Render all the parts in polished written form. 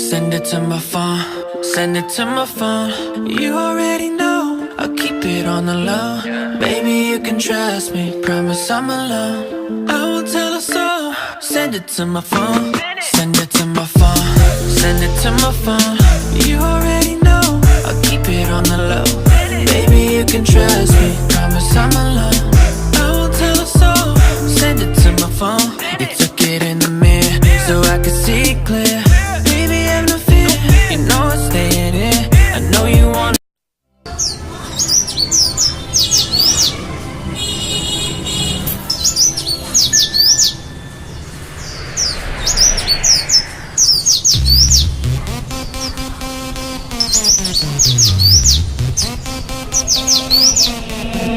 Send it to my phone, send it to my phone. You already know, I'll keep it on the low. Baby, you can trust me, promise I'm alone. I won't tell a soul. Send it to my phone, send it to my phone, send it to my phone. You already know, I'll keep it on the low. Baby, you can trust me, promise I'm alone. I won't tell a soul. Send it to my phone. You took it in the mirror so I could see clear. Baby, have no fear, you know I'm staying here. I know you want.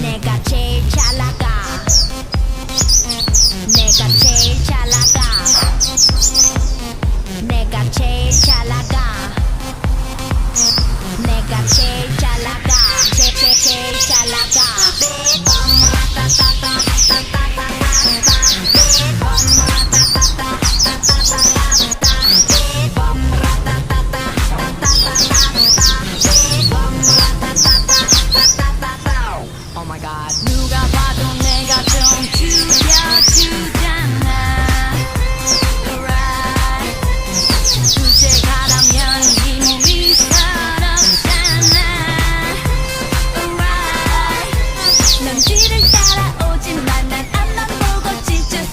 내가 제일 잘 나가. 내가 제일 잘 나가. 내가 제일 잘 나가. 내가 제일 잘 나가. 제일 잘 나가. Oh my god. 누가 봐도 내가 좀 죽여주잖아. Right. 둘째 가라면 이 몸이 서럽잖아. Right. 넌 뒤를 따라오지만 난 앞만 보고 집중해.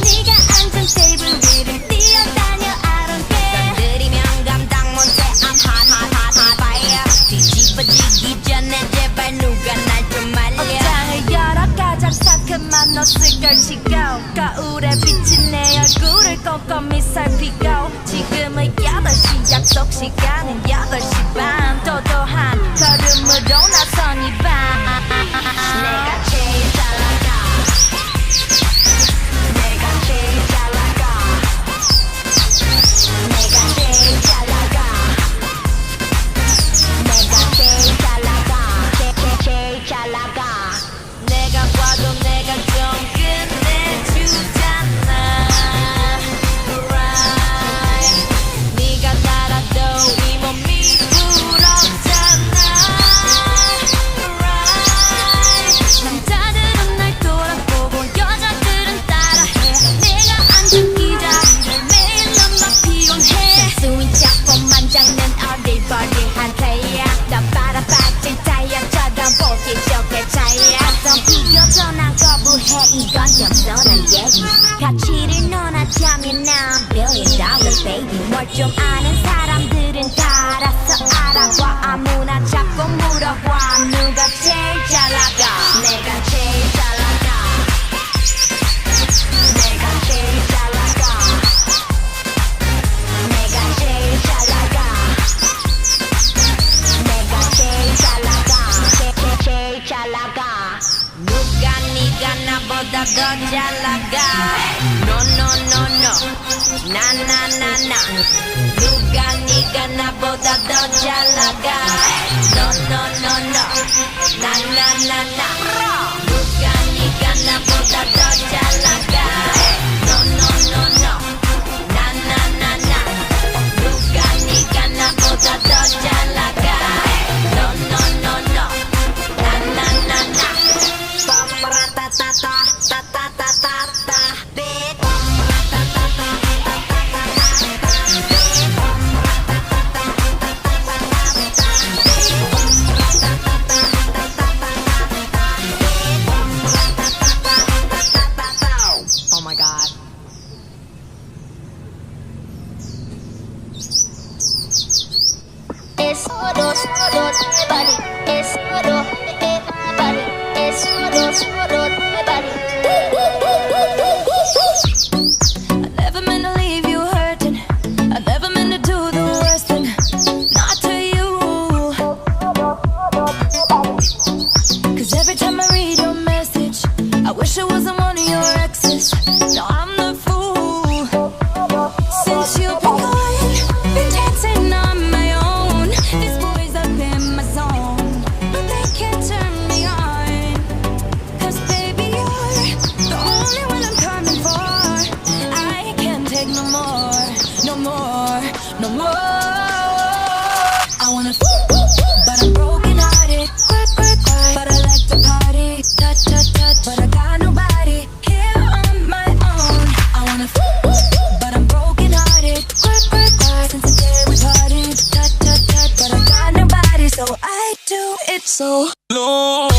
네가 앉은 테이블 위를 뛰어다녀 I don't care. 건드리면 감당 못해 I'm hot fire. 뒤집어지기 전에 제발 누가 날 좀 말려. 옷장을 열어 가장 상큼한 옷을 걸치고 거울에 비친 내 얼굴을 꼼꼼히 살피고 지금은 8시 약속 시간은 8시 반 도도한 걸음으로 나선 이 밤 내가 제일 잘 나가. 내가 제일 잘 나가. 내가 제일 잘 나가. 내가 제일 잘 나가. 제일 잘 나가. 내가 봐도 내가 좀 끝내주잖아. Right. 네가 달아도 이 몸이 부럽잖아. Right. 남자들은 날 돌아보고 여자들은 따라해. 내가 앉은 이 자리를 매일 너무 피곤해. 수인 작품만 잡는 어리버리한 player. 넌 바라빠진 타이어처럼 보기 좋게 차이야. 어떤 비교도 난 거부해. 이건 겸손한 얘기. 가치를 논하자면 난 $1 billion baby. 뭘 좀 아는 사람들은 다 알아서 알아봐. 아무나 자꾸 물어봐. 누가 제일 잘 나가. 내가 제일 잘 나가. 내가 제일 잘 나가. 내가 제일 잘 나가. 내가 제일 잘 나가. 제일 잘 나가. 누가 네가 나보다 더 잘 나가. No no no no. 나 나 나 나. 누가 네가 나보다 더 잘 나가. No no no no. 나 나 나 나. 누가 네가 나보다 더 잘 나가. No no no no. 나 나 나 나. 누가 네가 나보다 더 잘 나가. No no no no. 나 나 나 나. Oh my god. It's body. It's body. It's body. I never meant to leave you hurting. I never meant to do the worst thing. Not to you. 'Cause every time I read your message, I wish I wasn't one of your exes. No, I'm the fool. Since you've been gone, been dancing on my own. These boys up in my zone, but they can't turn me on. 'Cause baby, you're the only one I'm coming for. I can't take no more, no more, no more. so low.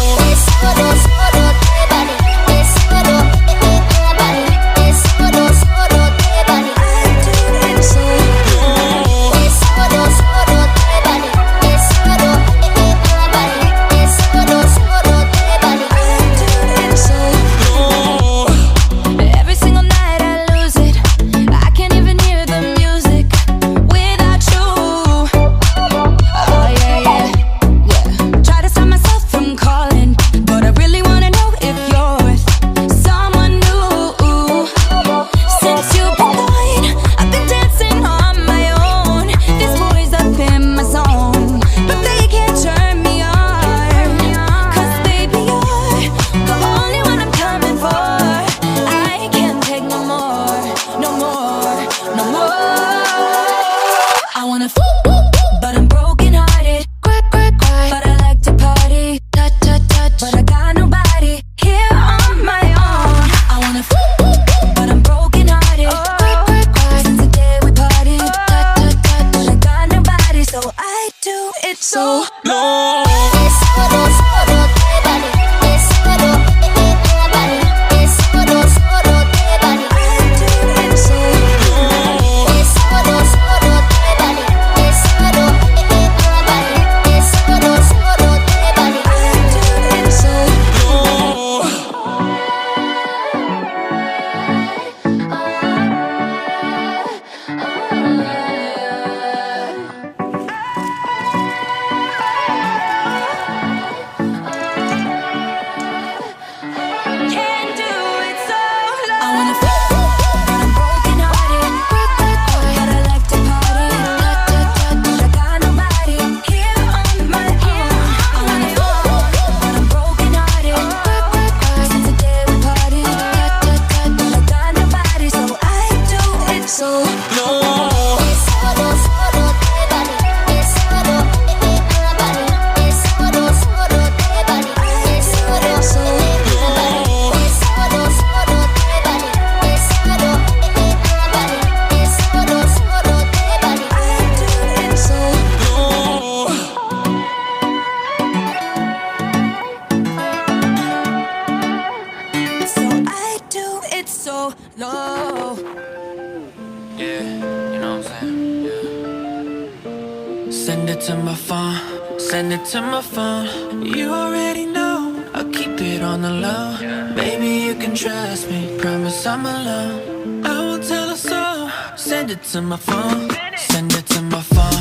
Send it to my phone, send it to my phone. You already know, I'll keep it on the low. Baby, you can trust me, promise I'm alone. I won't tell a soul. Send it to my phone, send it to my phone,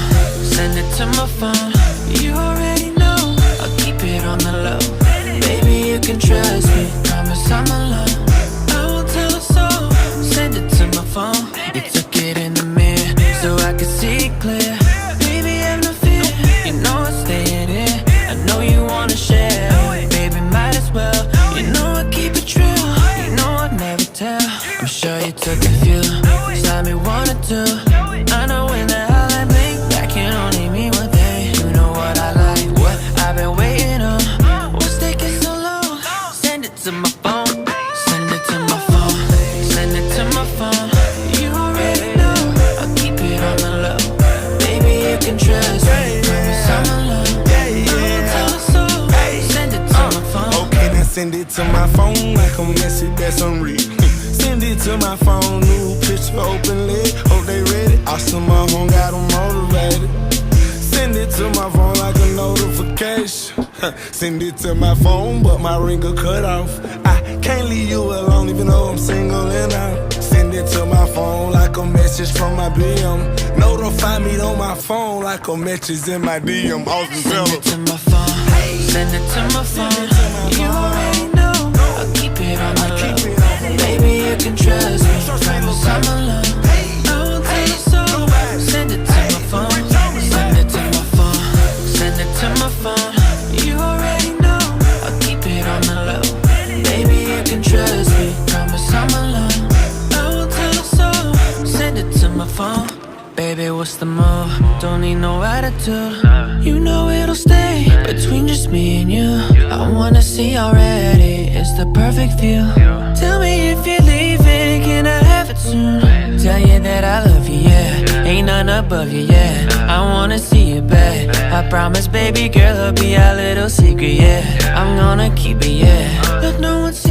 send it to my phone. You already know, I'll keep it on the low. Baby, you can trust me, promise I'm alone. I won't tell a soul. Send it to my phone. You took it in the mirror so I could see it clear. Baby, have no fear, you know I'm staying here. I know you wanna share, baby, might as well. You know I keep it true, you know I'd never tell. I'm sure you took a few, time me wanna do. I know when the hell I blink, that can only mean one thing. You know what I like, what I've been waiting on. What's taking so long? Send it to my phone, send it to my phone, send it to my phone. You already know, I'll keep it on the low. Baby, you can trust me, promise I'm alone. I won't tell a soul. Send it to my phone. Okay, now send it to my phone like a message that's unread. Send it to my phone, new picture openly. Hope they ready. Awesome, my home got them motivated. Send it to my phone like a notification. Send it to my phone, but my ring got cut off. I can't leave you alone even though I'm single and out. Send it to my phone like a message from my BM. Notify me on my phone like a message in my DM. Awesome, Send it to my phone, send it to my phone. You already know, I'll keep it on the low. Baby, you can trust me, promise I'm alone. I won't tell a soul. Send it to my phone, send it to my phone, send it to my phone. You already know, I'll keep it on the low. Baby, you can trust me, promise I'm alone. I won't tell a soul. Send it to my phone. Baby, what's the move? Don't need no attitude. You know it'll stay between just me and you. I wanna see already, it's the perfect view. Tell me if you're leaving, can I have it soon? Tell you that I love you, yeah. Ain't none above you, yeah. I wanna see you it back. I promise, baby girl, it'll be our little secret, yeah. I'm gonna keep it, yeah. Look, no one sees